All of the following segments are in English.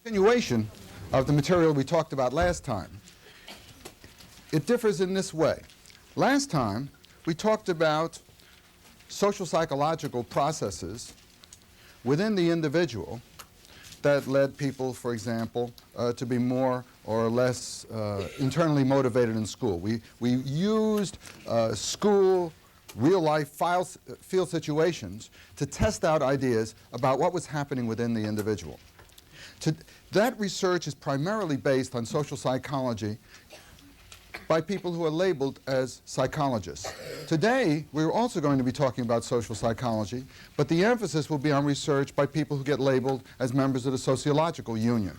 Continuation of the material we talked about last time. It differs in this way. Last time, we talked about social psychological processes within the individual that led people, for example, to be more or less internally motivated in school. We used school, real-life field situations to test out ideas about what was happening within the individual. That research is primarily based on social psychology by people who are labeled as psychologists. Today, we're also going to be talking about social psychology, but the emphasis will be on research by people who get labeled as members of the sociological union.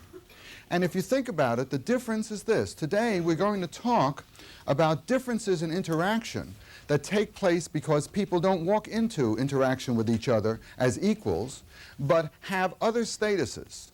And if you think about it, the difference is this. Today, we're going to talk about differences in interaction that take place because people don't walk into interaction with each other as equals, but have other statuses.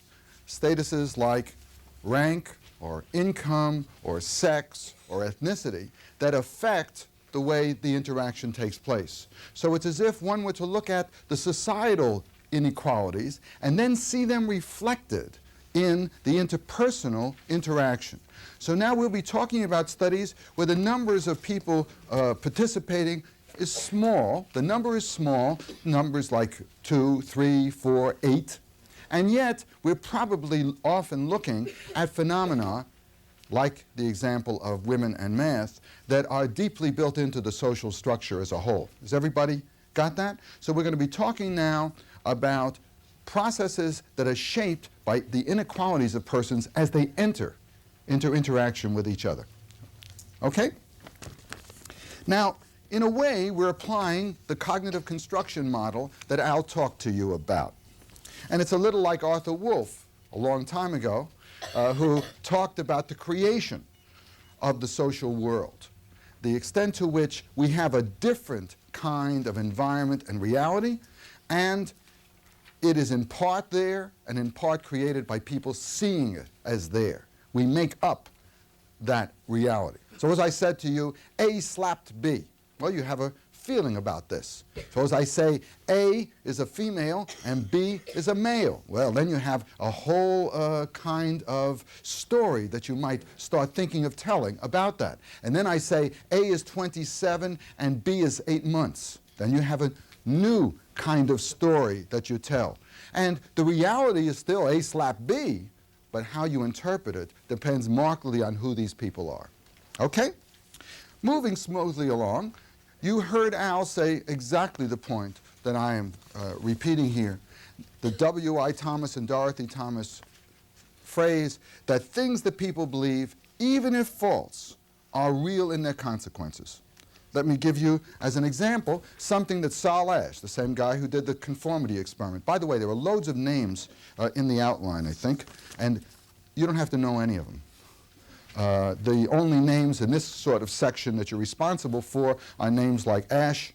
Statuses like rank, or income, or sex, or ethnicity that affect the way the interaction takes place. So it's as if one were to look at the societal inequalities and then see them reflected in the interpersonal interaction. So now we'll be talking about studies where the numbers of people participating is small. The number is small, numbers like 2, 3, 4, 8. And yet, we're probably often looking at phenomena, like the example of women and math, that are deeply built into the social structure as a whole. Has everybody got that? So we're going to be talking now about processes that are shaped by the inequalities of persons as they enter into interaction with each other. Okay? Now, in a way, we're applying the cognitive construction model that Al talked to you about. And it's a little like Arthur Wolff, a long time ago, who talked about the creation of the social world, the extent to which we have a different kind of environment and reality, and it is in part there and in part created by people seeing it as there. We make up that reality. So as I said to you, A slapped B. Well, you have a feeling about this. So as I say, A is a female and B is a male. Well, then you have a whole kind of story that you might start thinking of telling about that. And then I say A is 27 and B is 8 months. Then you have a new kind of story that you tell. And the reality is still A slap B, but how you interpret it depends markedly on who these people are. Okay? Moving smoothly along, you heard Al say exactly the point that I am repeating here. The W.I. Thomas and Dorothy Thomas phrase that things that people believe, even if false, are real in their consequences. Let me give you, as an example, something that Sol Ash, the same guy who did the conformity experiment. By the way, there are loads of names in the outline, I think, and you don't have to know any of them. The only names in this sort of section that you're responsible for are names like Ash,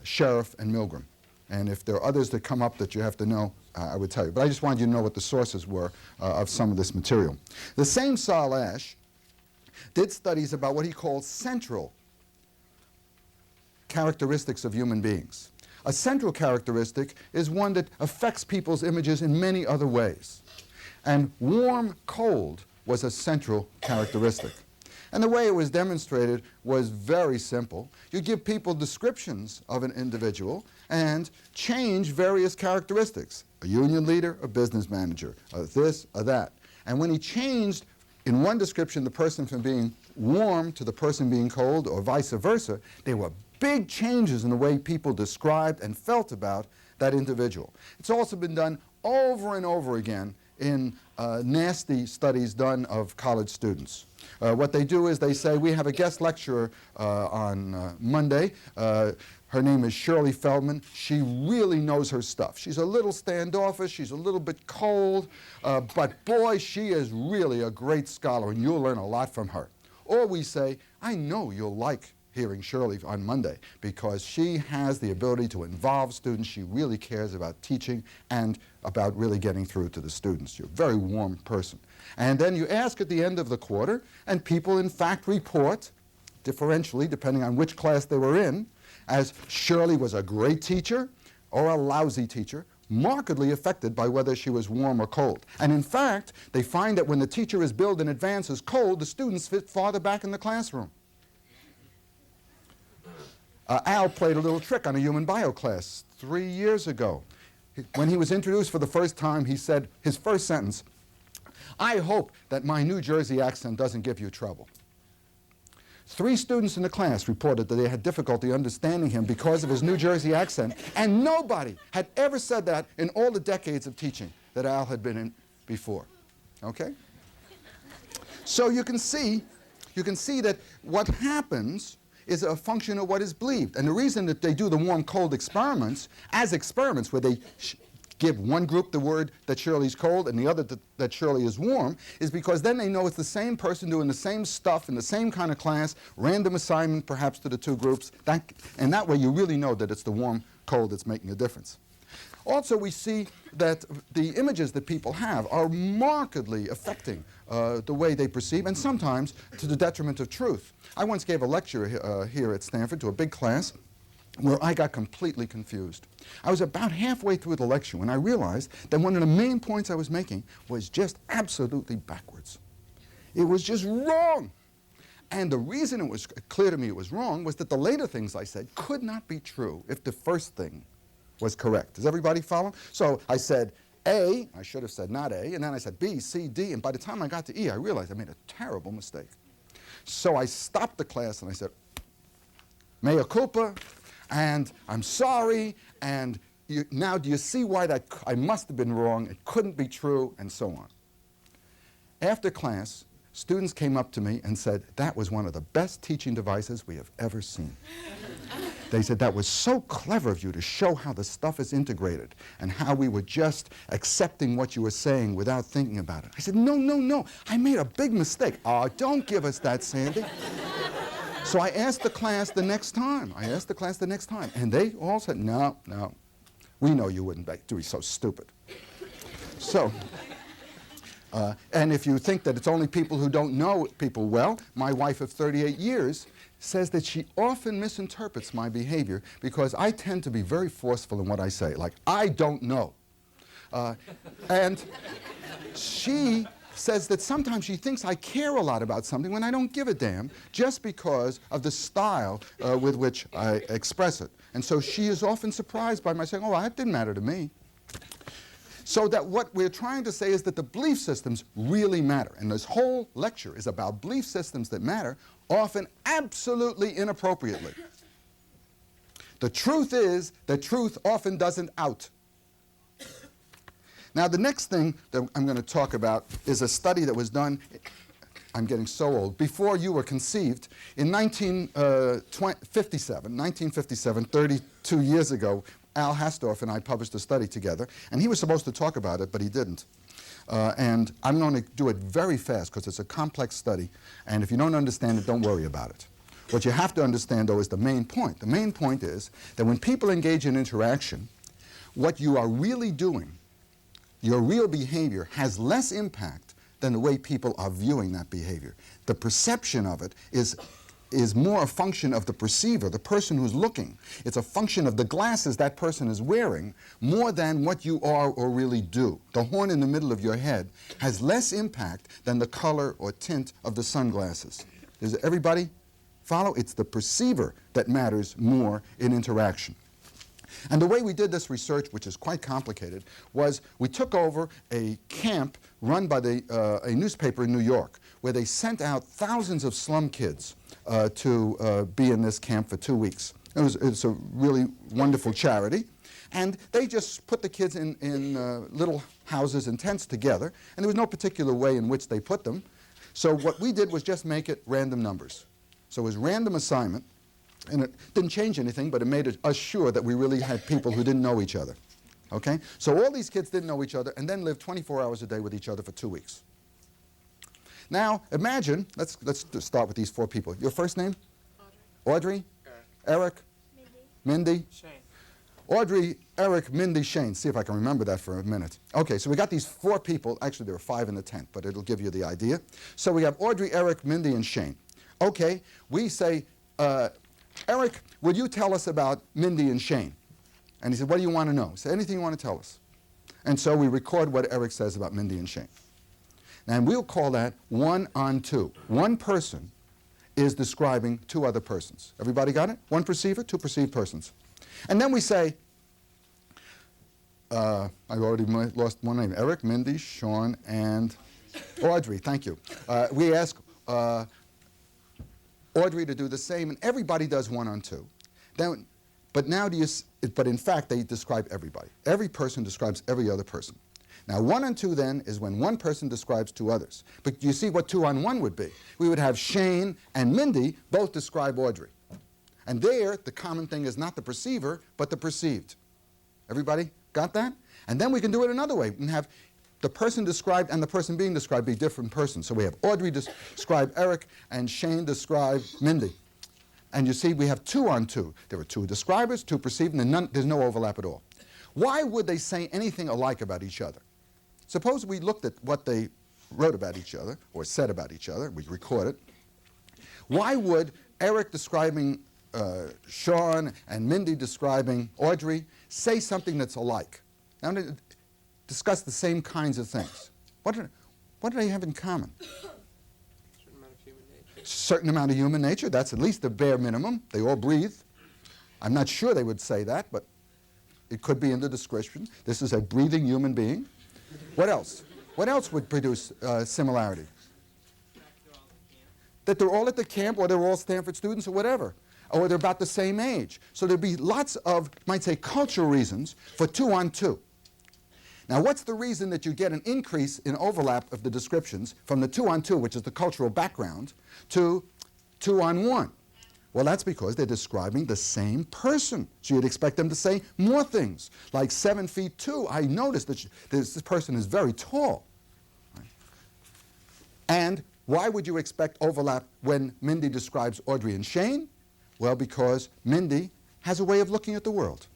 Sheriff, and Milgram. And if there are others that come up that you have to know, I would tell you. But I just wanted you to know what the sources were of some of this material. The same Sol Ash did studies about what he called central characteristics of human beings. A central characteristic is one that affects people's images in many other ways. And warm, cold was a central characteristic. And the way it was demonstrated was very simple. You give people descriptions of an individual and change various characteristics. A union leader, a business manager, this, that. And when he changed in one description the person from being warm to the person being cold or vice versa, there were big changes in the way people described and felt about that individual. It's also been done over and over again in nasty studies done of college students. What they do is they say, we have a guest lecturer on Monday. Her name is Shirley Feldman. She really knows her stuff. She's a little standoffish, she's a little bit cold, but boy, she is really a great scholar and you'll learn a lot from her. Or we say, I know you'll like hearing Shirley on Monday because she has the ability to involve students. She really cares about teaching and about really getting through to the students. You're a very warm person. And then you ask at the end of the quarter, and people in fact report, differentially depending on which class they were in, as Shirley was a great teacher or a lousy teacher, markedly affected by whether she was warm or cold. And in fact, they find that when the teacher is billed in advance as cold, the students fit farther back in the classroom. Al played a little trick on a human bio class 3 years ago. When he was introduced for the first time, he said, his first sentence, "I hope that my New Jersey accent doesn't give you trouble." 3 students in the class reported that they had difficulty understanding him because of his New Jersey accent, and nobody had ever said that in all the decades of teaching that Al had been in before. Okay? So you can see that what happens is a function of what is believed. And the reason that they do the warm-cold experiments as experiments where they give one group the word that Shirley's cold and the other that Shirley is warm is because then they know it's the same person doing the same stuff in the same kind of class, random assignment perhaps to the 2 groups, and that way you really know that it's the warm-cold that's making a difference. Also, we see that the images that people have are markedly affecting the way they perceive, and sometimes to the detriment of truth. I once gave a lecture here at Stanford to a big class where I got completely confused. I was about halfway through the lecture when I realized that one of the main points I was making was just absolutely backwards. It was just wrong. And the reason it was clear to me it was wrong was that the later things I said could not be true if the first thing was correct. Does everybody follow? So I said A, I should have said not A, and then I said B, C, D, and by the time I got to E, I realized I made a terrible mistake. So I stopped the class and I said, mea culpa, and I'm sorry, and now do you see why that I must have been wrong, it couldn't be true, and so on. After class, students came up to me and said, that was one of the best teaching devices we have ever seen. They said, that was so clever of you to show how the stuff is integrated and how we were just accepting what you were saying without thinking about it. I said, no, no, no, I made a big mistake. Oh, don't give us that, Sandy. So I asked the class the next time. And they all said, no, no, we know you wouldn't be so stupid. So, and if you think that it's only people who don't know people well, my wife of 38 years says that she often misinterprets my behavior because I tend to be very forceful in what I say, like, I don't know. And she says that sometimes she thinks I care a lot about something when I don't give a damn, just because of the style with which I express it. And so she is often surprised by my saying, oh, that didn't matter to me. So that what we're trying to say is that the belief systems really matter. And this whole lecture is about belief systems that matter, often absolutely inappropriately. The truth is that truth often doesn't out. Now, the next thing that I'm going to talk about is a study that was done, I'm getting so old, before you were conceived, in 1957, 32 years ago. Al Hastorf and I published a study together, and he was supposed to talk about it, but he didn't. And I'm going to do it very fast because it's a complex study, and if you don't understand it, don't worry about it. What you have to understand, though, is the main point. The main point is that when people engage in interaction, what you are really doing, your real behavior, has less impact than the way people are viewing that behavior. The perception of it is more a function of the perceiver, the person who's looking. It's a function of the glasses that person is wearing more than what you are or really do. The horn in the middle of your head has less impact than the color or tint of the sunglasses. Does everybody follow? It's the perceiver that matters more in interaction. And the way we did this research, which is quite complicated, was we took over a camp run by a newspaper in New York, where they sent out thousands of slum kids to be in this camp for 2 weeks. It's a really wonderful charity. And they just put the kids in little houses and tents together, and there was no particular way in which they put them. So what we did was just make it random numbers. So it was random assignment, and it didn't change anything, but it made us sure that we really had people who didn't know each other. Okay? So all these kids didn't know each other and then lived 24 hours a day with each other for 2 weeks. Now, imagine, let's start with these 4 people. Your first name? Audrey. Eric? Mindy. Shane. Audrey, Eric, Mindy, Shane. See if I can remember that for a minute. Okay, so we got these 4 people. Actually, there were 5 in the tent, but it'll give you the idea. So we have Audrey, Eric, Mindy, and Shane. Okay, we say, Eric, will you tell us about Mindy and Shane? And he said, what do you want to know? He said, anything you want to tell us. And so we record what Eric says about Mindy and Shane. And we'll call that 1 on 2. One person is describing two other persons. Everybody got it? One perceiver, two perceived persons. And then we say, I've already lost one name, Eric, Mindy, Sean, and Audrey. Thank you. We ask Audrey to do the same, and everybody does 1 on 2. Then, but in fact, they describe everybody. Every person describes every other person. Now, 1 on 2 then is when one person describes two others. But you see what 2 on 1 would be. We would have Shane and Mindy both describe Audrey. And there, the common thing is not the perceiver, but the perceived. Everybody got that? And then we can do it another way. We can have the person described and the person being described be different persons. So we have Audrey describe Eric and Shane describe Mindy. And you see, we have 2 on 2. There are 2 describers, 2 perceived, and there's no overlap at all. Why would they say anything alike about each other? Suppose we looked at what they wrote about each other, or said about each other, we record it. Why would Eric describing Sean and Mindy describing Audrey say something that's alike? Now, they discuss the same kinds of things. What do they have in common? Certain amount of human nature. That's at least the bare minimum. They all breathe. I'm not sure they would say that, but it could be in the description. This is a breathing human being. What else? What else would produce similarity? That they're all at the camp, or they're all Stanford students, or whatever. Or they're about the same age. So there'd be lots of, might say, cultural reasons for 2 on 2. Now, what's the reason that you get an increase in overlap of the descriptions from the 2 on 2, which is the cultural background, to 2 on 1? Well, that's because they're describing the same person. So you'd expect them to say more things, like 7 feet 2. I noticed that this person is very tall. Right? And why would you expect overlap when Mindy describes Audrey and Shane? Well, because Mindy has a way of looking at the world.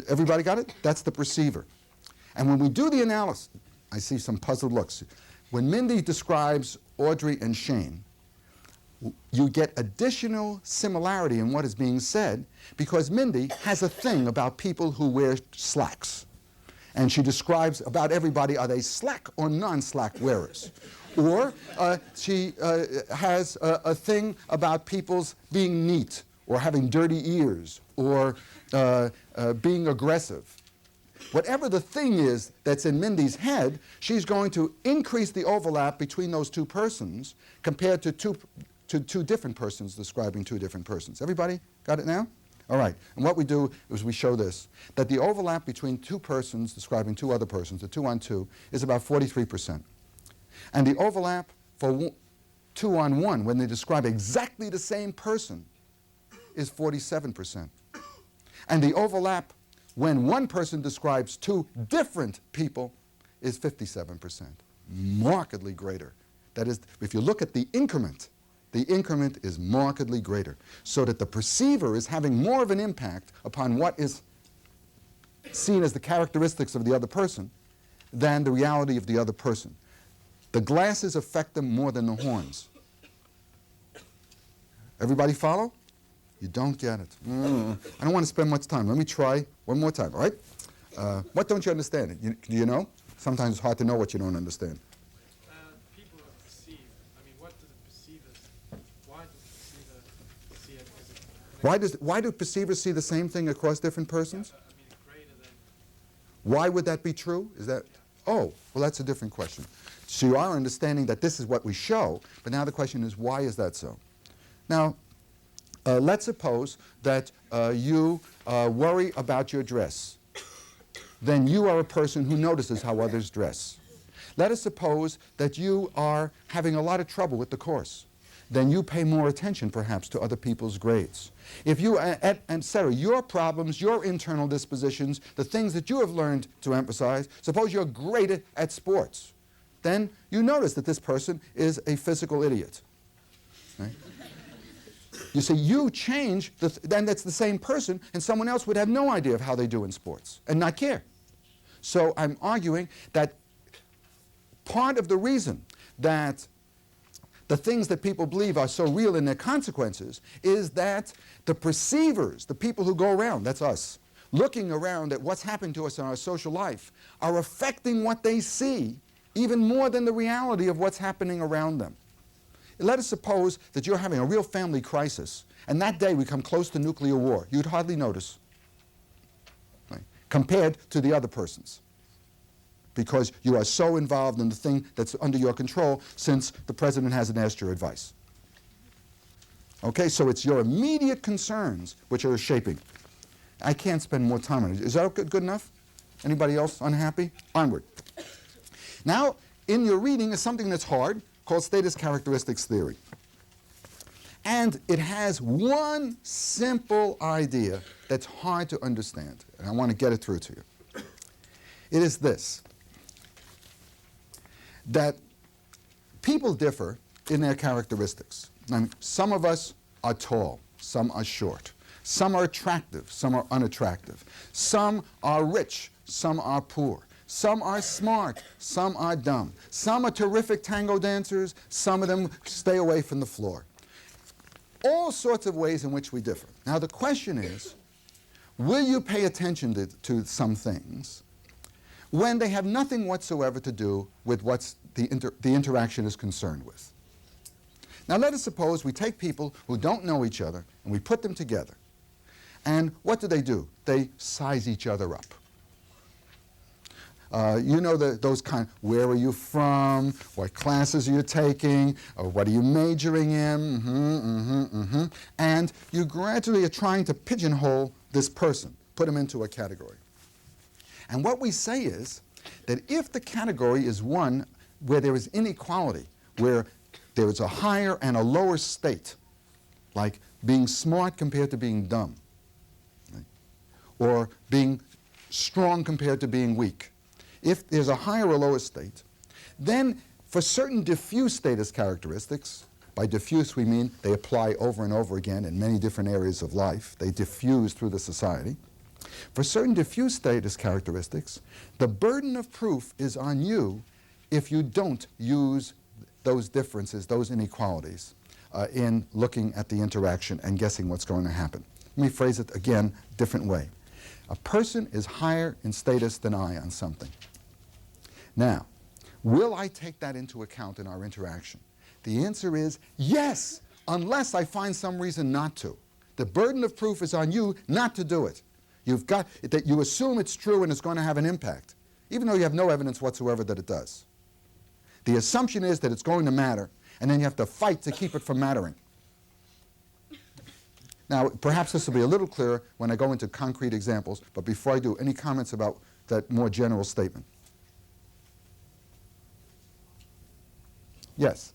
Everybody got it? That's the perceiver. And when we do the analysis, I see some puzzled looks. When Mindy describes Audrey and Shane, you get additional similarity in what is being said because Mindy has a thing about people who wear slacks. And she describes about everybody, are they slack or non-slack wearers? Or she has a thing about people's being neat or having dirty ears or being aggressive. Whatever the thing is that's in Mindy's head, she's going to increase the overlap between those two persons compared to two different persons describing two different persons. Everybody got it now? All right. And what we do is we show this, that the overlap between two persons describing two other persons, the 2 on 2, is about 43%. And the overlap for 2 on 1, when they describe exactly the same person, is 47%. And the overlap when one person describes two different people is 57%. Markedly greater. That is, if you look at the increment is markedly greater, so that the perceiver is having more of an impact upon what is seen as the characteristics of the other person than the reality of the other person. The glasses affect them more than the horns. Everybody follow? You don't get it. I don't want to spend much time. Let me try one more time, all right? What don't you understand? Do you know? Sometimes it's hard to know what you don't understand. People perceive. I mean, what does a perceiver, why does a perceiver see it? Why do perceivers see the same thing across different persons? I mean, greater than... Why would that be true? Is that... Oh, well, that's a different question. So you are understanding that this is what we show, but now the question is, why is that so? Now, let's suppose that you worry about your dress. Then you are a person who notices how others dress. Let us suppose that you are having a lot of trouble with the course. Then you pay more attention, perhaps, to other people's grades. If you, and Sarah, your problems, your internal dispositions, the things that you have learned to emphasize, suppose you're great at sports. Then you notice that this person is a physical idiot. Right? You see, you change, then that's the same person, and someone else would have no idea of how they do in sports and not care. So I'm arguing that part of the reason that the things that people believe are so real in their consequences is that the perceivers, the people who go around, that's us, looking around at what's happening to us in our social life are affecting what they see even more than the reality of what's happening around them. Let us suppose that you're having a real family crisis, and that day we come close to nuclear war. You'd hardly notice, right, compared to the other persons, because you are so involved in the thing that's under your control since the president hasn't asked your advice. Okay, so it's your immediate concerns which are shaping. I can't spend more time on it. Is that good enough? Anybody else unhappy? Onward. Now, in your reading is something that's hard, called status characteristics theory. And it has one simple idea that's hard to understand, and I want to get it through to you. It is this, that people differ in their characteristics. I mean, some of us are tall, some are short. Some are attractive, some are unattractive. Some are rich, some are poor. Some are smart, some are dumb. Some are terrific tango dancers, some of them stay away from the floor. All sorts of ways in which we differ. Now the question is, will you pay attention to some things when they have nothing whatsoever to do with what the interaction is concerned with? Now let us suppose we take people who don't know each other and we put them together. And what do? They size each other up. You know those kind, where are you from, what classes are you taking, or what are you majoring in, and you gradually are trying to pigeonhole this person, put him into a category. And what we say is that if the category is one where there is inequality, where there is a higher and a lower state, like being smart compared to being dumb, right, or being strong compared to being weak, if there's a higher or lower state, then for certain diffuse status characteristics, by diffuse we mean they apply over and over again in many different areas of life, they diffuse through the society. For certain diffuse status characteristics, the burden of proof is on you if you don't use those differences, those inequalities, in looking at the interaction and guessing what's going to happen. Let me phrase it again a different way. A person is higher in status than I on something. Now, will I take that into account in our interaction? The answer is yes, unless I find some reason not to. The burden of proof is on you not to do it. You've got that you assume it's true and it's going to have an impact, even though you have no evidence whatsoever that it does. The assumption is that it's going to matter, and then you have to fight to keep it from mattering. Now, perhaps this will be a little clearer when I go into concrete examples, but before I do, any comments about that more general statement? Yes?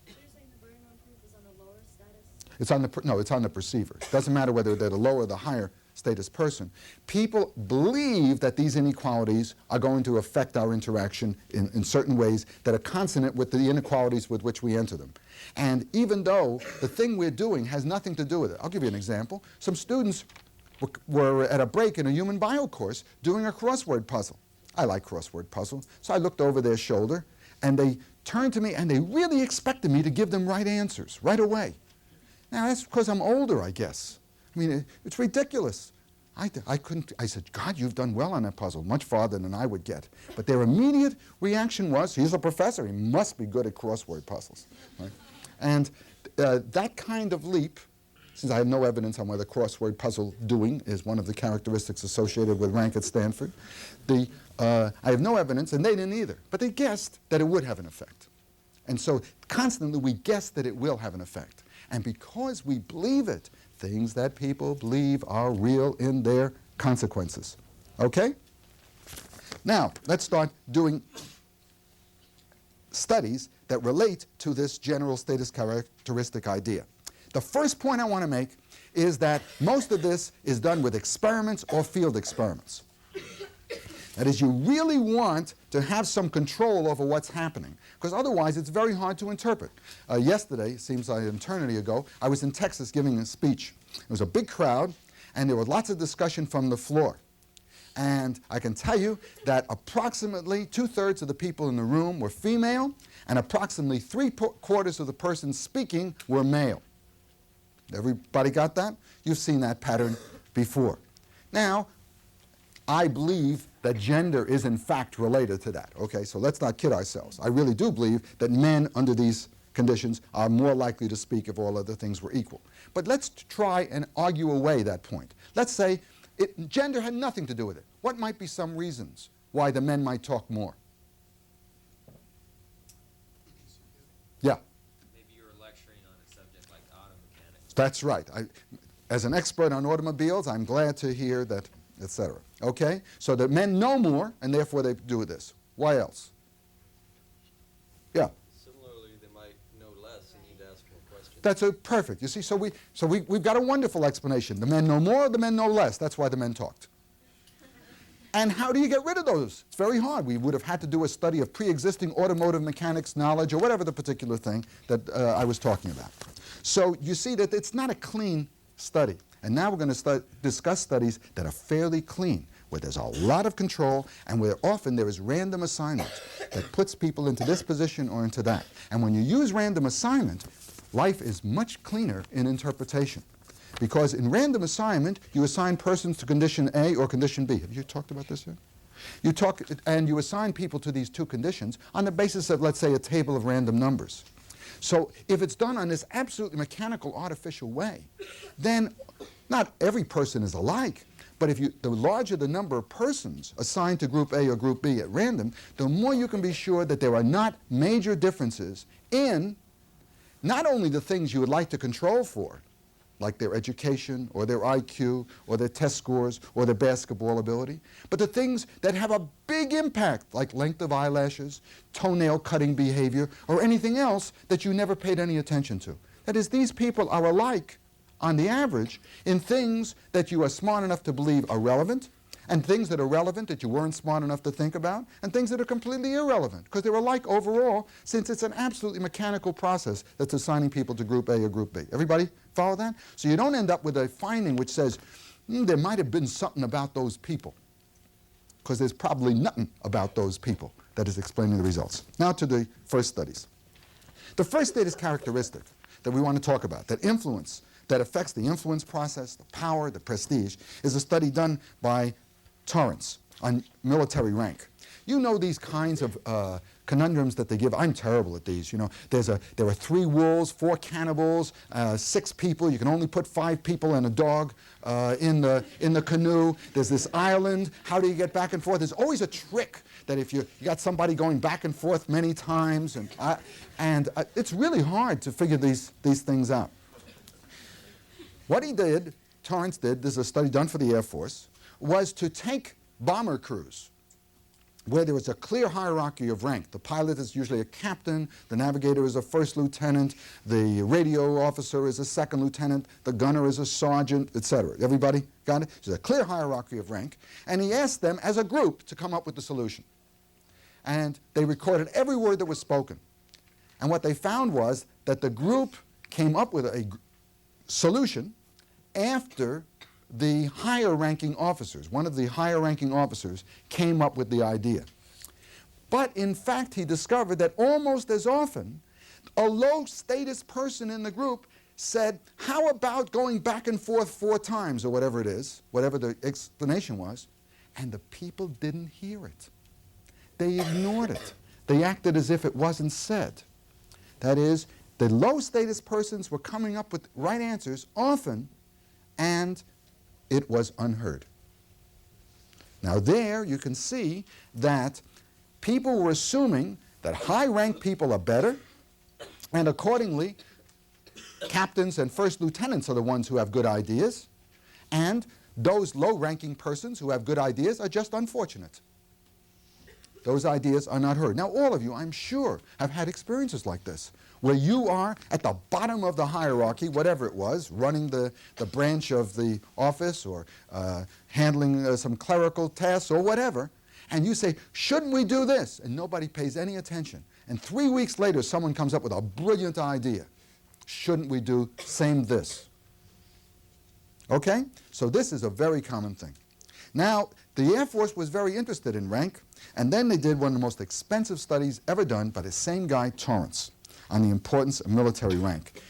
So you're saying the burden on proof is on the lower status? It's on the perceiver. It doesn't matter whether they're the lower or the higher status person. People believe that these inequalities are going to affect our interaction in certain ways that are consonant with the inequalities with which we enter them. And even though the thing we're doing has nothing to do with it. I'll give you an example. Some students were at a break in a human bio course doing a crossword puzzle. I like crossword puzzles. So I looked over their shoulder, and they turned to me, and they really expected me to give them right answers right away. Now, that's because I'm older, I guess. I mean, it's ridiculous. I said, God, you've done well on that puzzle, much farther than I would get. But their immediate reaction was, he's a professor, he must be good at crossword puzzles. Right? And that kind of leap, since I have no evidence on whether crossword puzzle doing is one of the characteristics associated with rank at Stanford, I have no evidence, and they didn't either. But they guessed that it would have an effect. And so constantly we guess that it will have an effect. And because we believe it, things that people believe are real in their consequences. Okay? Now, let's start doing studies that relate to this general status characteristic idea. The first point I want to make is that most of this is done with experiments or field experiments. That is, you really want to have some control over what's happening, because otherwise it's very hard to interpret. Yesterday, it seems like an eternity ago, I was in Texas giving a speech. It was a big crowd, and there was lots of discussion from the floor. And I can tell you that approximately 2/3 of the people in the room were female, and approximately 3/4 of the persons speaking were male. Everybody got that? You've seen that pattern before. Now, I believe that gender is in fact related to that. Okay, so let's not kid ourselves. I really do believe that men under these conditions are more likely to speak if all other things were equal. But let's try and argue away that point. Let's say gender had nothing to do with it. What might be some reasons why the men might talk more? Yeah. Maybe you were lecturing on a subject like auto mechanics. That's right. As an expert on automobiles, I'm glad to hear that, etc. Okay? So the men know more, and therefore they do this. Why else? Yeah. Similarly, they might know less and need to ask more questions. That's perfect. You see, so we've got a wonderful explanation. The men know more, the men know less. That's why the men talked. And how do you get rid of those? It's very hard. We would have had to do a study of pre-existing automotive mechanics knowledge or whatever the particular thing that I was talking about. So you see that it's not a clean study. And now we're going to discuss studies that are fairly clean, where there's a lot of control and where often there is random assignment that puts people into this position or into that. And when you use random assignment, life is much cleaner in interpretation. Because in random assignment, you assign persons to condition A or condition B. Have you talked about this yet? You assign people to these two conditions on the basis of, let's say, a table of random numbers. So if it's done on this absolutely mechanical, artificial way, then not every person is alike, but the larger the number of persons assigned to group A or group B at random, the more you can be sure that there are not major differences in not only the things you would like to control for, like their education or their IQ or their test scores or their basketball ability, but the things that have a big impact, like length of eyelashes, toenail cutting behavior, or anything else that you never paid any attention to. That is, these people are alike on the average in things that you are smart enough to believe are relevant, and things that are relevant that you weren't smart enough to think about, and things that are completely irrelevant, because they're alike overall, since it's an absolutely mechanical process that's assigning people to group A or group B. Everybody follow that? So you don't end up with a finding which says, there might have been something about those people, because there's probably nothing about those people that is explaining the results. Now to the first studies. The first status characteristic that we want to talk about, that affects the influence process, the power, the prestige, is a study done by Torrance on military rank. You know these kinds of conundrums that they give. I'm terrible at these. You know, there are 3 wolves, 4 cannibals, 6 people. You can only put 5 people and a dog in the canoe. There's this island. How do you get back and forth? There's always a trick that if you got somebody going back and forth many times, and it's really hard to figure these things out. What he did, Torrance did, this is a study done for the Air Force, was to take bomber crews where there was a clear hierarchy of rank. The pilot is usually a captain, the navigator is a first lieutenant, the radio officer is a second lieutenant, the gunner is a sergeant, etc. Everybody got it? There's a clear hierarchy of rank. And he asked them as a group to come up with the solution. And they recorded every word that was spoken. And what they found was that the group came up with a solution after the higher-ranking officers, one of the higher-ranking officers, came up with the idea. But in fact, he discovered that almost as often, a low-status person in the group said, how about going back and forth 4 times, or whatever it is, whatever the explanation was, and the people didn't hear it. They ignored it. They acted as if it wasn't said. That is, the low-status persons were coming up with right answers often, and it was unheard. Now there you can see that people were assuming that high-ranked people are better, and accordingly, captains and first lieutenants are the ones who have good ideas, and those low-ranking persons who have good ideas are just unfortunate. Those ideas are not heard. Now all of you, I'm sure, have had experiences like this, where you are at the bottom of the hierarchy, whatever it was, running the branch of the office or handling some clerical tasks or whatever, and you say, shouldn't we do this? And nobody pays any attention. And 3 weeks later, someone comes up with a brilliant idea. Shouldn't we do same this? Okay? So this is a very common thing. Now, the Air Force was very interested in rank, and then they did one of the most expensive studies ever done by the same guy, Torrance, on the importance of military rank.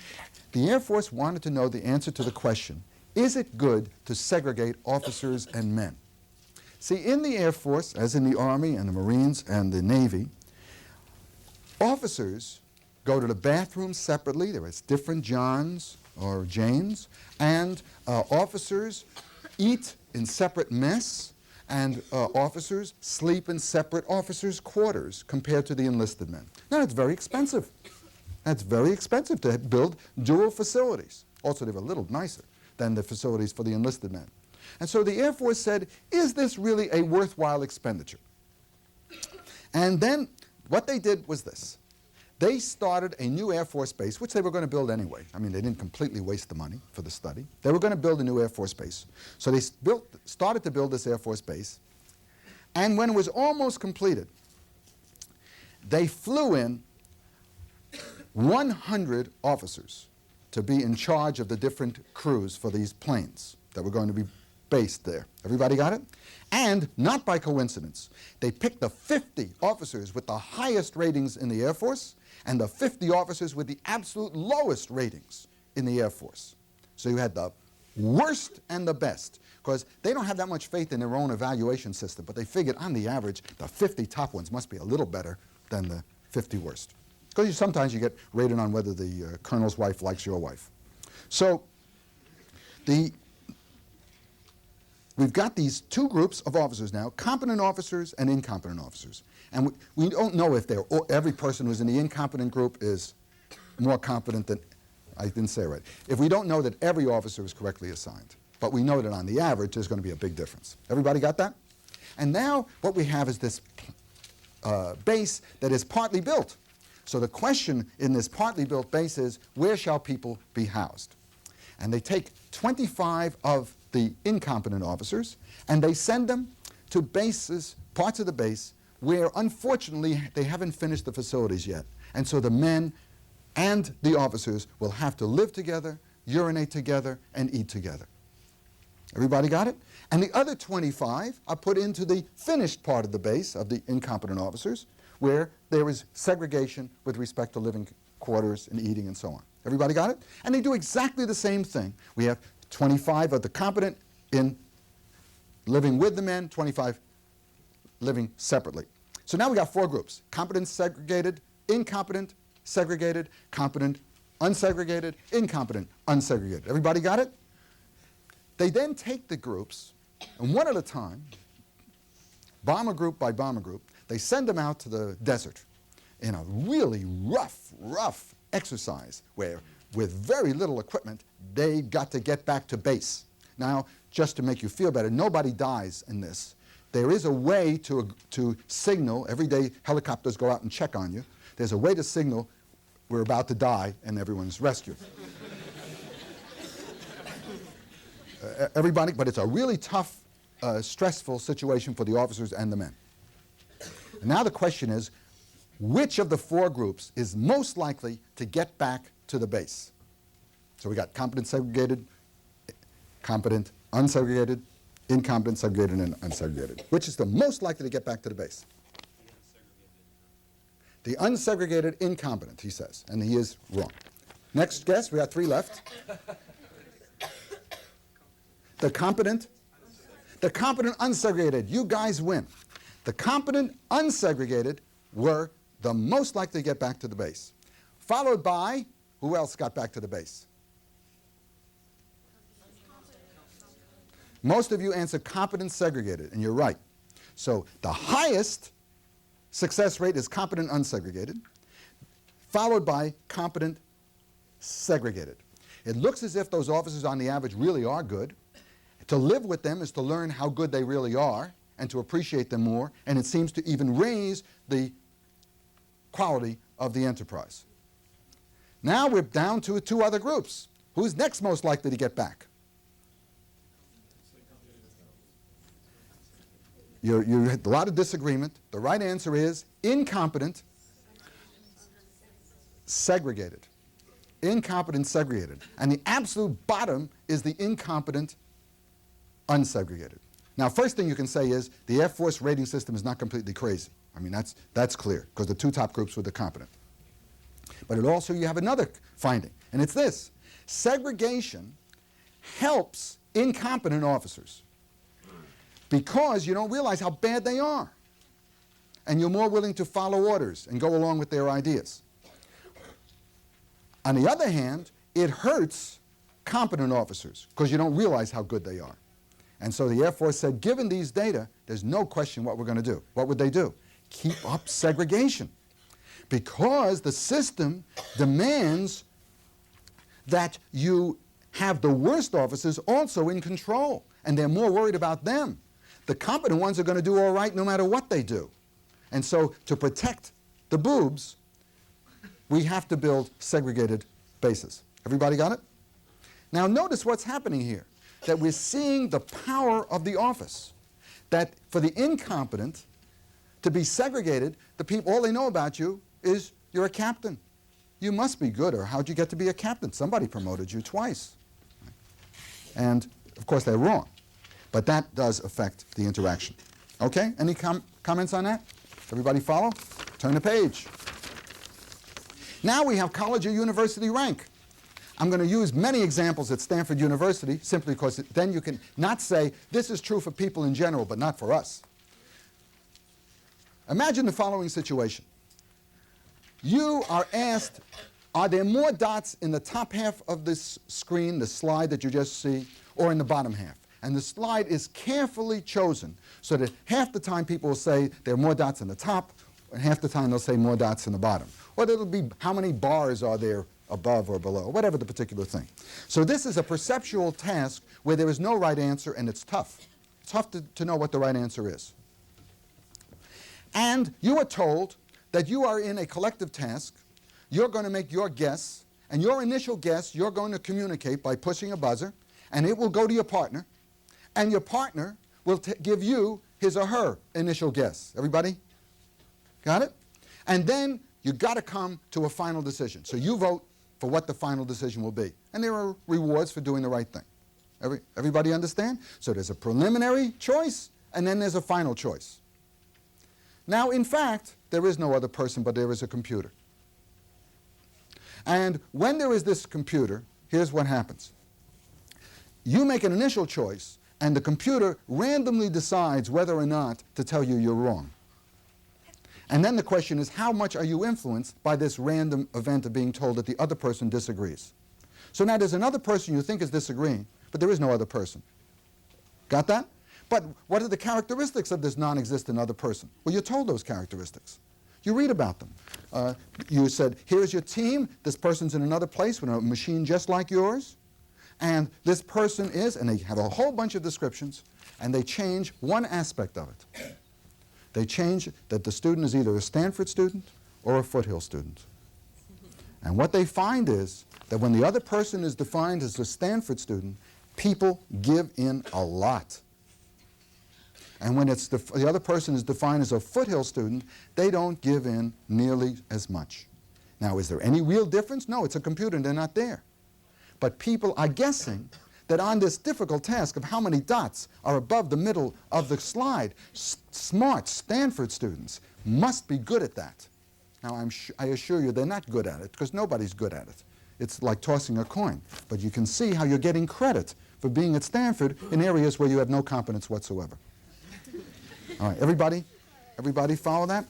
The Air Force wanted to know the answer to the question, is it good to segregate officers and men? See, in the Air Force, as in the Army and the Marines and the Navy, officers go to the bathroom separately. There is different Johns or Janes, and officers eat in separate mess, and officers sleep in separate officers' quarters compared to the enlisted men. Now, it's very expensive. That's very expensive to build dual facilities. Also, they were a little nicer than the facilities for the enlisted men. And so the Air Force said, is this really a worthwhile expenditure? And then what they did was this. They started a new Air Force base, which they were going to build anyway. I mean, they didn't completely waste the money for the study. They were going to build a new Air Force base. So they started to build this Air Force base. And when it was almost completed, they flew in 100 officers to be in charge of the different crews for these planes that were going to be based there. Everybody got it? And not by coincidence, they picked the 50 officers with the highest ratings in the Air Force and the 50 officers with the absolute lowest ratings in the Air Force. So you had the worst and the best, because they don't have that much faith in their own evaluation system, but they figured on the average, the 50 top ones must be a little better than the 50 worst. Because sometimes you get rated on whether the colonel's wife likes your wife. So we've got these two groups of officers now, competent officers and incompetent officers. And we don't know if every person who's in the incompetent group is more competent than, I didn't say it right, if we don't know that every officer is correctly assigned. But we know that on the average there's going to be a big difference. Everybody got that? And now what we have is this base that is partly built. So the question in this partly built base is, where shall people be housed? And they take 25 of the incompetent officers and they send them to bases, parts of the base, where unfortunately they haven't finished the facilities yet. And so the men and the officers will have to live together, urinate together, and eat together. Everybody got it? And the other 25 are put into the finished part of the base of the incompetent officers, where there is segregation with respect to living quarters and eating and so on. Everybody got it? And they do exactly the same thing. We have 25 of the competent in living with the men, 25 living separately. So now we got four groups: competent, segregated, incompetent, segregated, competent, unsegregated, incompetent, unsegregated. Everybody got it? They then take the groups, and one at a time, bomber group by bomber group, they send them out to the desert in a really rough exercise where, with very little equipment, they got to get back to base. Now, just to make you feel better, nobody dies in this. There is a way to signal. Every day helicopters go out and check on you. There's a way to signal we're about to die and everyone's rescued. Everybody, but it's a really tough, stressful situation for the officers and the men. And now the question is, which of the four groups is most likely to get back to the base? So we got competent, segregated, competent, unsegregated, incompetent, segregated, and unsegregated. Which is the most likely to get back to the base? The unsegregated incompetent, he says, and he is wrong. Next guess, we got three left. The competent unsegregated, you guys win. The competent unsegregated were the most likely to get back to the base. Followed by, who else got back to the base? Most of you answered competent segregated, and you're right. So the highest success rate is competent unsegregated, followed by competent segregated. It looks as if those officers on the average really are good. To live with them is to learn how good they really are and to appreciate them more, and it seems to even raise the quality of the enterprise. Now we're down to two other groups. Who's next most likely to get back? You had a lot of disagreement. The right answer is incompetent, segregated. Incompetent, segregated. And the absolute bottom is the incompetent, unsegregated. Now, first thing you can say is the Air Force rating system is not completely crazy. I mean, that's clear, because the two top groups were the competent. But it also, you have another finding, and it's this. Segregation helps incompetent officers. because you don't realize how bad they are. And you're more willing to follow orders and go along with their ideas. On the other hand, it hurts competent officers because you don't realize how good they are. And so the Air Force said, given these data, there's no question what we're going to do. What would they do? Keep up segregation. Because the system demands that you have the worst officers also in control, and they're more worried about them. The competent ones are going to do all right no matter what they do. And so to protect the boobs, we have to build segregated bases. Everybody got it? Now notice what's happening here, that we're seeing the power of the office, that for the incompetent to be segregated, the people, all they know about you is you're a captain. You must be good, or how'd you get to be a captain? Somebody promoted you twice. And of course they're wrong, but that does affect the interaction. Okay, any comments on that? Everybody follow? Turn the page. Now we have college or university rank. I'm going to use many examples at Stanford University simply because then you can not say this is true for people in general but not for us. Imagine the following situation. You are asked, are there more dots in the top half of this screen, the slide that you just see, or in the bottom half? And the slide is carefully chosen so that half the time people will say there are more dots in the top, and half the time they'll say more dots in the bottom. Or it'll be how many bars are there above or below, whatever the particular thing. So this is a perceptual task where there is no right answer, and it's tough. It's tough to know what the right answer is. And you are told that you are in a collective task, you're going to make your guess, and your initial guess you're going to communicate by pushing a buzzer, and it will go to your partner, and your partner will give you his or her initial guess. Everybody? Got it? And then you've got to come to a final decision. So you vote for what the final decision will be. And there are rewards for doing the right thing. Everybody understand? So there's a preliminary choice, and then there's a final choice. Now, in fact, there is no other person, but there is a computer. And when there is this computer, here's what happens. You make an initial choice, and the computer randomly decides whether or not to tell you you're wrong. And then the question is, how much are you influenced by this random event of being told that the other person disagrees? So now there's another person you think is disagreeing, but there is no other person. Got that? But what are the characteristics of this non-existent other person? Well, you're told those characteristics. You read about them. You said, here's your team. This person's in another place with a machine just like yours. And this person is, and they have a whole bunch of descriptions, and they change one aspect of it. They change that the student is either a Stanford student or a Foothill student. And what they find is that when the other person is defined as a Stanford student, people give in a lot. And when it's the other person is defined as a Foothill student, they don't give in nearly as much. Now, is there any real difference? No, it's a computer and they're not there. But people are guessing that on this difficult task of how many dots are above the middle of the slide, smart Stanford students must be good at that. Now, I assure you they're not good at it because nobody's good at it. It's like tossing a coin. But you can see how you're getting credit for being at Stanford in areas where you have no competence whatsoever. All right, everybody follow that?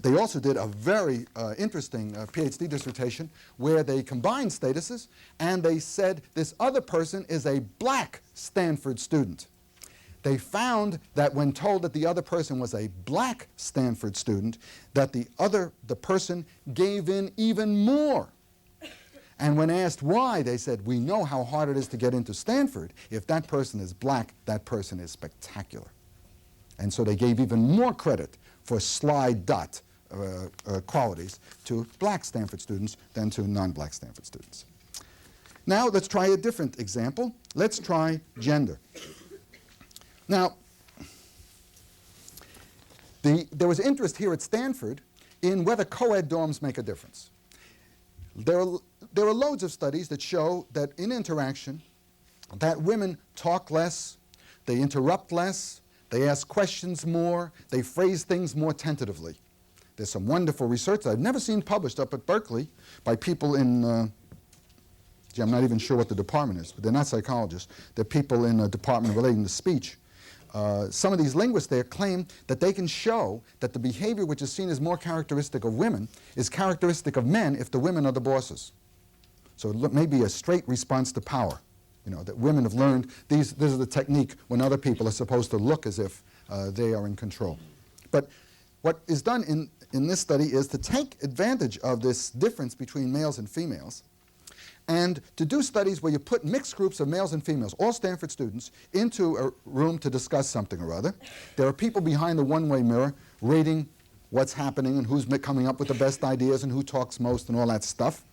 They also did a very interesting PhD dissertation where they combined statuses, and they said this other person is a black Stanford student. They found that when told that the other person was a black Stanford student, that the person gave in even more. And when asked why, they said, we know how hard it is to get into Stanford. If that person is black, that person is spectacular. And so they gave even more credit for slide dot qualities to black Stanford students than to non-black Stanford students. Now let's try a different example. Let's try gender. Now, there was interest here at Stanford in whether co-ed dorms make a difference. There are loads of studies that show that in interaction, that women talk less, they interrupt less, they ask questions more, they phrase things more tentatively. There's some wonderful research that I've never seen published up at Berkeley by people in, I'm not even sure what the department is, but they're not psychologists. They're people in a department relating to speech. some of these linguists there claim that they can show that the behavior which is seen as more characteristic of women is characteristic of men if the women are the bosses. So it may be a straight response to power, that women have learned this is the technique when other people are supposed to look as if they are in control. But what is done in this study is to take advantage of this difference between males and females and to do studies where you put mixed groups of males and females, all Stanford students, into a room to discuss something or other. There are people behind the one-way mirror rating what's happening and who's coming up with the best ideas and who talks most and all that stuff.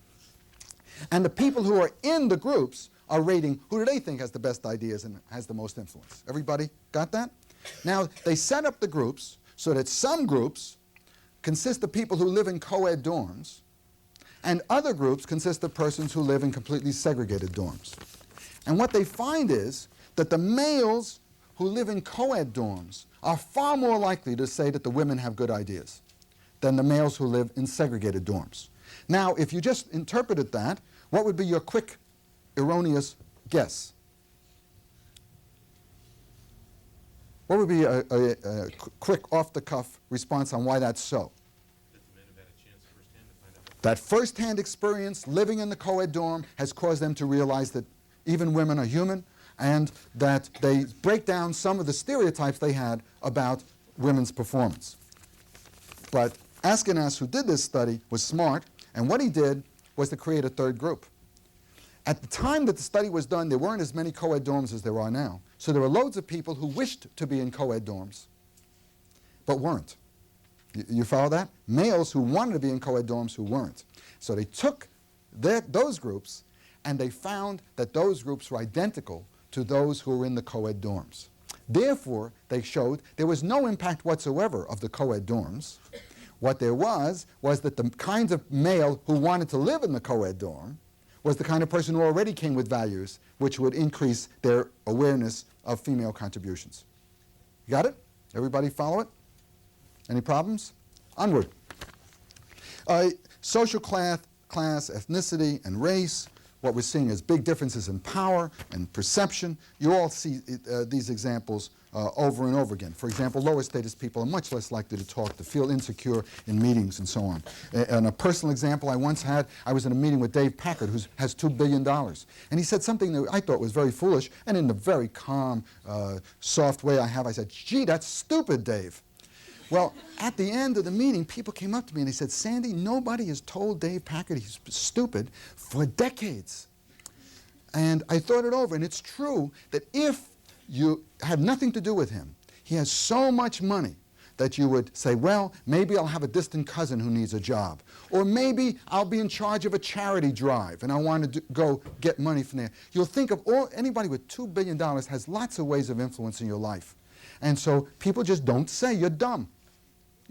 And the people who are in the groups are rating who do they think has the best ideas and has the most influence. Everybody got that? Now, they set up the groups so that some groups consist of people who live in co-ed dorms, and other groups consist of persons who live in completely segregated dorms. And what they find is that the males who live in co-ed dorms are far more likely to say that the women have good ideas than the males who live in segregated dorms. Now, if you just interpreted that, what would be your quick, erroneous guess? What would be a quick, off-the-cuff response on why that's so? That first-hand experience living in the co-ed dorm has caused them to realize that even women are human and that they break down some of the stereotypes they had about women's performance. But Askenas, who did this study, was smart, and what he did was to create a third group. At the time that the study was done, there weren't as many co-ed dorms as there are now. So there were loads of people who wished to be in co-ed dorms, but weren't. You follow that? Males who wanted to be in co-ed dorms who weren't. So they took those groups and they found that those groups were identical to those who were in the co-ed dorms. Therefore, they showed there was no impact whatsoever of the co-ed dorms. What there was that the kinds of male who wanted to live in the co-ed dorm was the kind of person who already came with values which would increase their awareness of female contributions. You got it? Everybody follow it? Any problems? Onward. Social class, ethnicity, and race. What we're seeing is big differences in power and perception. You all see these examples over and over again. For example, lower status people are much less likely to talk, to feel insecure in meetings and so on. And a personal example I once had, I was in a meeting with Dave Packard, who has $2 billion. And he said something that I thought was very foolish, and in the very calm, soft way I have, I said, "Gee, that's stupid, Dave." Well, at the end of the meeting, people came up to me and they said, "Sandy, nobody has told Dave Packard he's stupid for decades." And I thought it over, and it's true that if you have nothing to do with him, he has so much money that you would say, well, maybe I'll have a distant cousin who needs a job. Or maybe I'll be in charge of a charity drive and I want to go get money from there. You'll think of anybody with $2 billion has lots of ways of influencing your life. And so people just don't say you're dumb,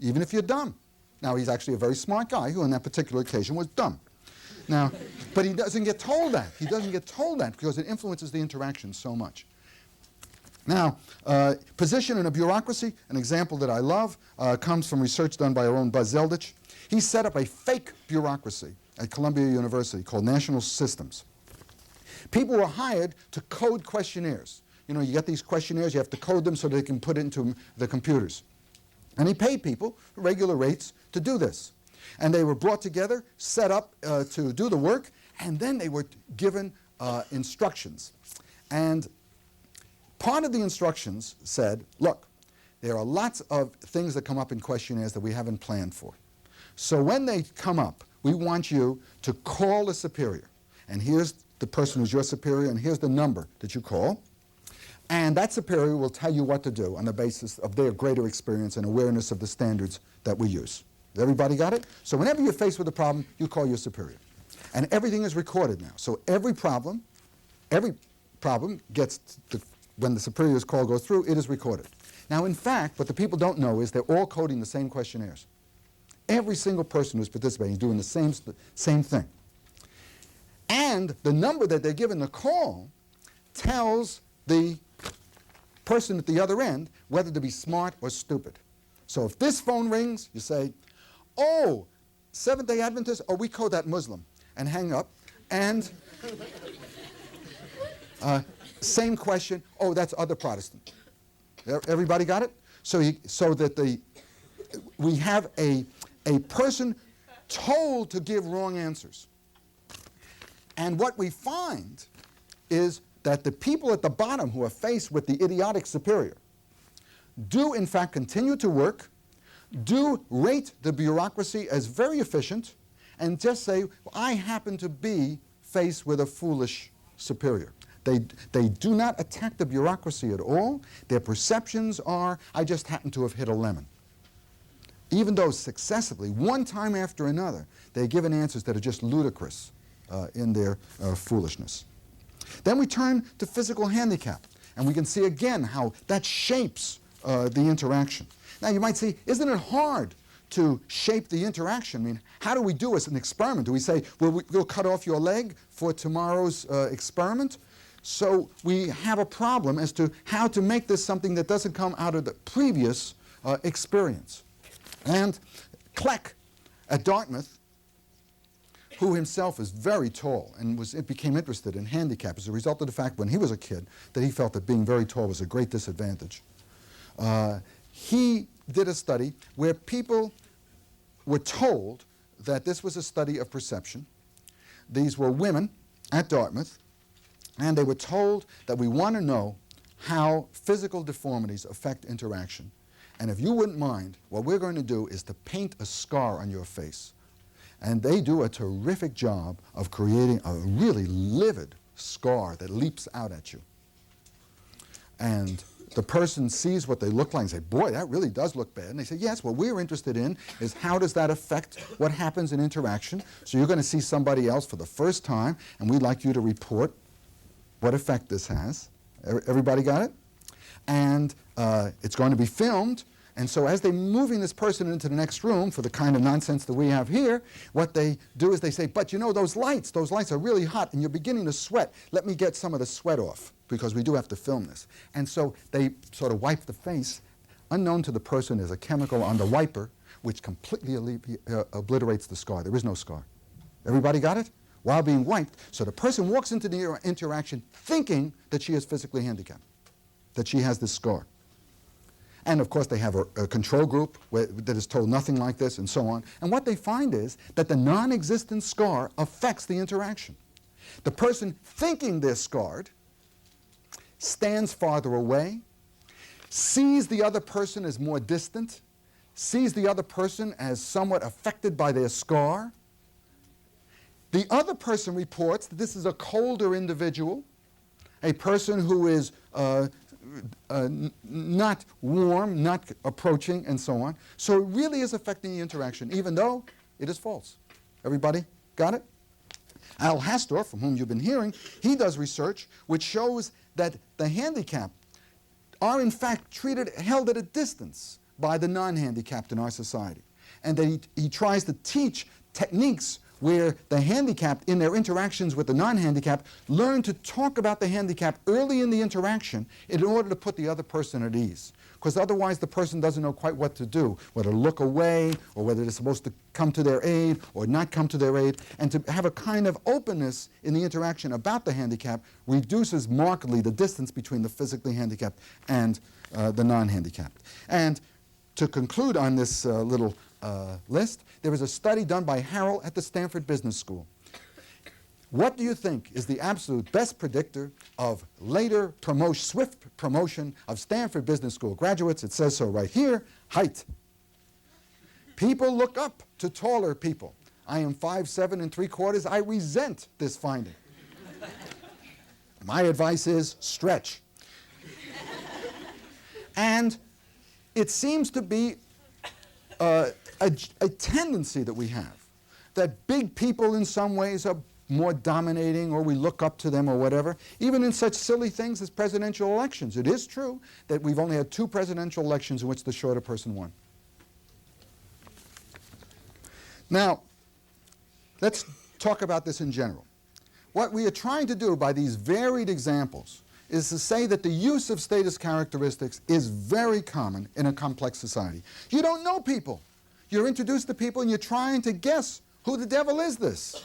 even if you're dumb. Now, he's actually a very smart guy who on that particular occasion was dumb. Now, but he doesn't get told that. He doesn't get told that because it influences the interaction so much. Now, position in a bureaucracy, an example that I love, comes from research done by our own Buzz Zeldich. He set up a fake bureaucracy at Columbia University called National Systems. People were hired to code questionnaires. You know, you get these questionnaires, you have to code them so they can put it into the computers. And he paid people regular rates to do this. And they were brought together, set up to do the work, and then they were given instructions. And part of the instructions said, look, there are lots of things that come up in questionnaires that we haven't planned for. So when they come up, we want you to call a superior. And here's the person who's your superior, and here's the number that you call. And that superior will tell you what to do on the basis of their greater experience and awareness of the standards that we use. Everybody got it? So whenever you're faced with a problem, you call your superior. And everything is recorded now. So every problem gets, when the superior's call goes through, it is recorded. Now, in fact, what the people don't know is they're all coding the same questionnaires. Every single person who's participating is doing the same thing. And the number that they're given the call tells the person at the other end whether to be smart or stupid. So if this phone rings, you say, oh, Seventh-day Adventist, or we call that Muslim, and hang up. And same question, oh, that's other Protestant. Everybody got it? So that we have a person told to give wrong answers. And what we find is that the people at the bottom who are faced with the idiotic superior do in fact continue to work, do rate the bureaucracy as very efficient, and just say, I happen to be faced with a foolish superior. They do not attack the bureaucracy at all. Their perceptions are, I just happen to have hit a lemon. Even though successively, one time after another, they're given answers that are just ludicrous in their foolishness. Then we turn to physical handicap, and we can see again how that shapes the interaction. Now you might say, isn't it hard to shape the interaction? I mean, how do we do as an experiment? Do we say, well, we'll cut off your leg for tomorrow's experiment? So we have a problem as to how to make this something that doesn't come out of the previous experience. And Kleck at Dartmouth, who himself is very tall and became interested in handicap as a result of the fact when he was a kid that he felt that being very tall was a great disadvantage. He did a study where people were told that this was a study of perception. These were women at Dartmouth, and they were told that we want to know how physical deformities affect interaction. And if you wouldn't mind, what we're going to do is to paint a scar on your face. And they do a terrific job of creating a really livid scar that leaps out at you. And the person sees what they look like and say, boy, that really does look bad. And they say, yes, what we're interested in is how does that affect what happens in interaction. So you're going to see somebody else for the first time, and we'd like you to report what effect this has. Everybody got it? And it's going to be filmed. And so as they're moving this person into the next room for the kind of nonsense that we have here, what they do is they say, but you know, those lights are really hot and you're beginning to sweat. Let me get some of the sweat off because we do have to film this. And so they sort of wipe the face. Unknown to the person, there's a chemical on the wiper which completely obliterates the scar. There is no scar. Everybody got it? While being wiped. So the person walks into the interaction thinking that she is physically handicapped, that she has this scar. And of course they have a control group that is told nothing like this and so on. And what they find is that the non-existent scar affects the interaction. The person thinking they're scarred stands farther away, sees the other person as more distant, sees the other person as somewhat affected by their scar. The other person reports that this is a colder individual, a person who is not warm, not approaching, and so on. So it really is affecting the interaction, even though it is false. Everybody got it? Al Hastor, from whom you've been hearing, he does research which shows that the handicapped are in fact held at a distance by the non-handicapped in our society. And that he tries to teach techniques where the handicapped, in their interactions with the non-handicapped, learn to talk about the handicap early in the interaction in order to put the other person at ease. Because otherwise the person doesn't know quite what to do, whether to look away, or whether they're supposed to come to their aid or not come to their aid. And to have a kind of openness in the interaction about the handicap reduces markedly the distance between the physically handicapped and the non-handicapped. And to conclude on this little list, there was a study done by Harrell at the Stanford Business School. What do you think is the absolute best predictor of later swift promotion of Stanford Business School graduates? It says so right here: height. People look up to taller people. I am 5'7"3/4". I resent this finding. My advice is stretch. And it seems to be a tendency that we have, that big people in some ways are more dominating, or we look up to them or whatever, even in such silly things as presidential elections. It is true that we've only had 2 presidential elections in which the shorter person won. Now, let's talk about this in general. What we are trying to do by these varied examples is to say that the use of status characteristics is very common in a complex society. You don't know people. You're introduced to people and you're trying to guess who the devil is this.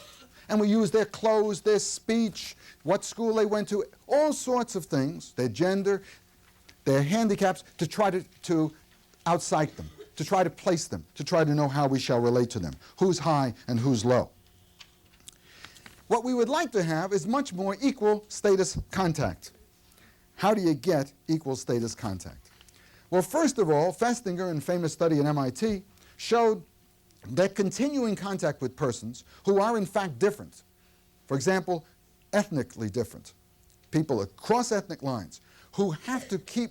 And we use their clothes, their speech, what school they went to, all sorts of things, their gender. their handicaps, to try to outcite them, to try to place them, to try to know how we shall relate to them, who's high and who's low. What we would like to have is much more equal status contact. How do you get equal status contact? Well, first of all, Festinger, in a famous study at MIT, showed that continuing contact with persons who are in fact different, for example, ethnically different, people across ethnic lines, who have to keep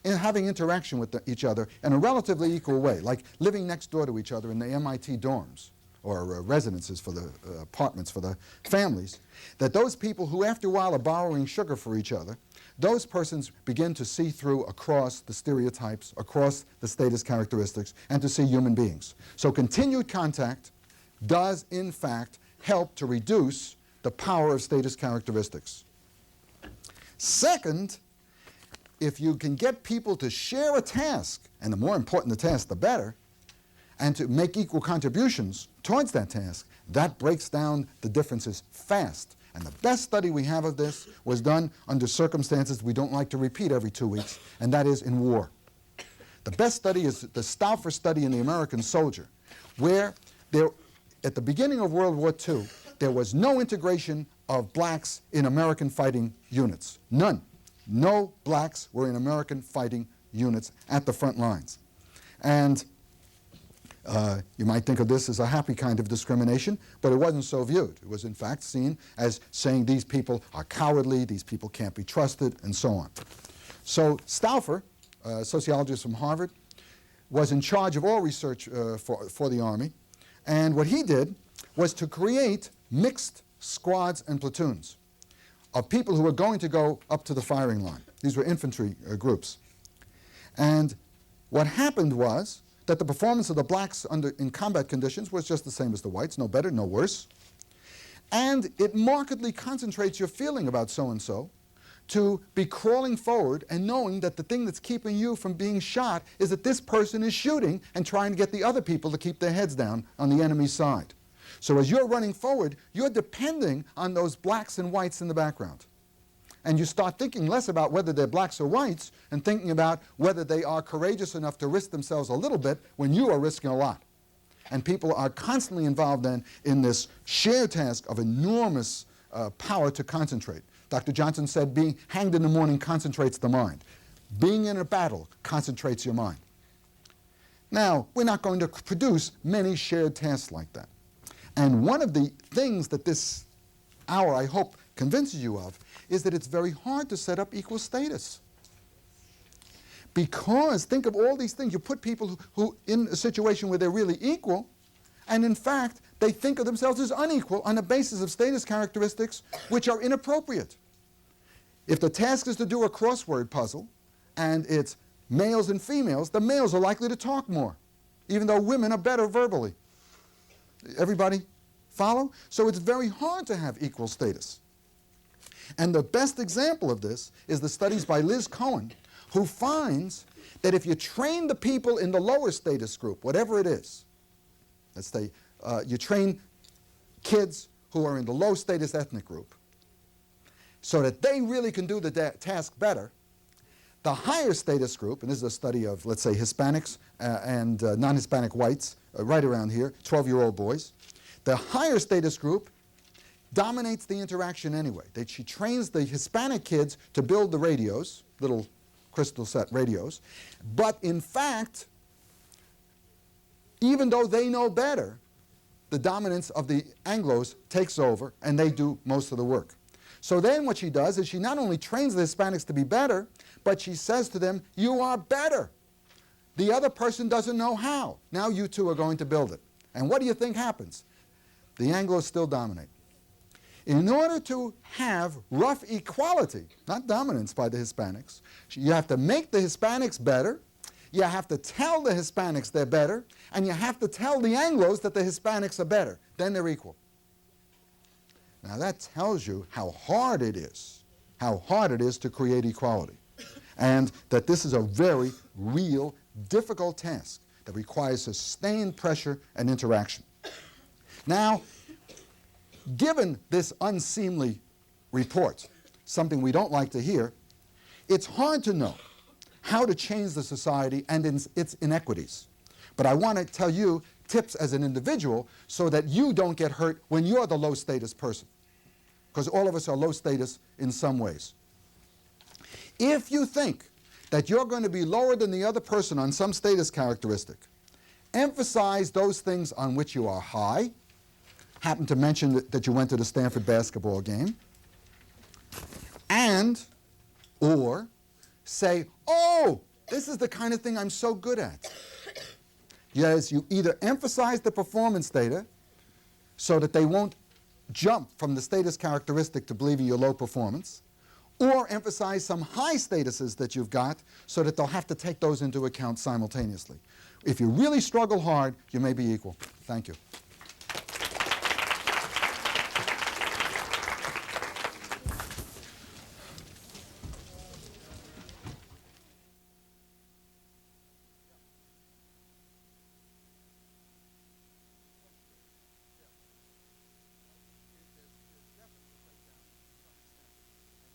having interaction with each other in a relatively equal way, like living next door to each other in the MIT dorms or residences for the apartments for the families, that those people who after a while are borrowing sugar for each other, those persons begin to see through across the stereotypes, across the status characteristics, and to see human beings. So continued contact does, in fact, help to reduce the power of status characteristics. Second, if you can get people to share a task, and the more important the task, the better, and to make equal contributions towards that task, that breaks down the differences fast. And the best study we have of this was done under circumstances we don't like to repeat every 2 weeks, and that is in war. The best study is the Stauffer study in the American soldier, where at the beginning of World War II, there was no integration of blacks in American fighting units. None. No blacks were in American fighting units at the front lines. And you might think of this as a happy kind of discrimination, but it wasn't so viewed. It was in fact seen as saying these people are cowardly, these people can't be trusted, and so on. So Stauffer, a sociologist from Harvard, was in charge of all research for the Army, and what he did was to create mixed squads and platoons of people who were going to go up to the firing line. These were infantry groups. And what happened was that the performance of the blacks in combat conditions was just the same as the whites, no better, no worse. And it markedly concentrates your feeling about so-and-so to be crawling forward and knowing that the thing that's keeping you from being shot is that this person is shooting and trying to get the other people to keep their heads down on the enemy's side. So as you're running forward, you're depending on those blacks and whites in the background. And you start thinking less about whether they're blacks or whites and thinking about whether they are courageous enough to risk themselves a little bit when you are risking a lot. And people are constantly involved then in this shared task of enormous power to concentrate. Dr. Johnson said being hanged in the morning concentrates the mind. Being in a battle concentrates your mind. Now, we're not going to produce many shared tasks like that. And one of the things that this hour, I hope, convinces you of is that it's very hard to set up equal status. Because think of all these things. You put people who in a situation where they're really equal, and in fact, they think of themselves as unequal on the basis of status characteristics which are inappropriate. If the task is to do a crossword puzzle, and it's males and females, the males are likely to talk more, even though women are better verbally. Everybody follow? So it's very hard to have equal status. And the best example of this is the studies by Liz Cohen, who finds that if you train the people in the lower status group, whatever it is, let's say you train kids who are in the low status ethnic group, so that they really can do the task better, the higher status group, and this is a study of, let's say, Hispanics and non-Hispanic whites, right around here, 12-year-old boys, the higher status group dominates the interaction anyway. She trains the Hispanic kids to build the radios, little crystal set radios, but in fact, even though they know better, the dominance of the Anglos takes over and they do most of the work. So then what she does is she not only trains the Hispanics to be better, but she says to them, you are better. The other person doesn't know how. Now you two are going to build it. And what do you think happens? The Anglos still dominate. In order to have rough equality, not dominance by the Hispanics, you have to make the Hispanics better, you have to tell the Hispanics they're better, and you have to tell the Anglos that the Hispanics are better. Then they're equal. Now that tells you how hard it is to create equality. And that this is a very real, difficult task that requires sustained pressure and interaction. Now, given this unseemly report, something we don't like to hear, it's hard to know how to change the society and its inequities. But I want to tell you tips as an individual so that you don't get hurt when you're the low status person. Because all of us are low status in some ways. If you think that you're going to be lower than the other person on some status characteristic, emphasize those things on which you are high. Happen to mention that you went to the Stanford basketball game. And, or, say, oh, this is the kind of thing I'm so good at. Yes, you either emphasize the performance data so that they won't jump from the status characteristic to believing you're low performance, or emphasize some high statuses that you've got so that they'll have to take those into account simultaneously. If you really struggle hard, you may be equal. Thank you.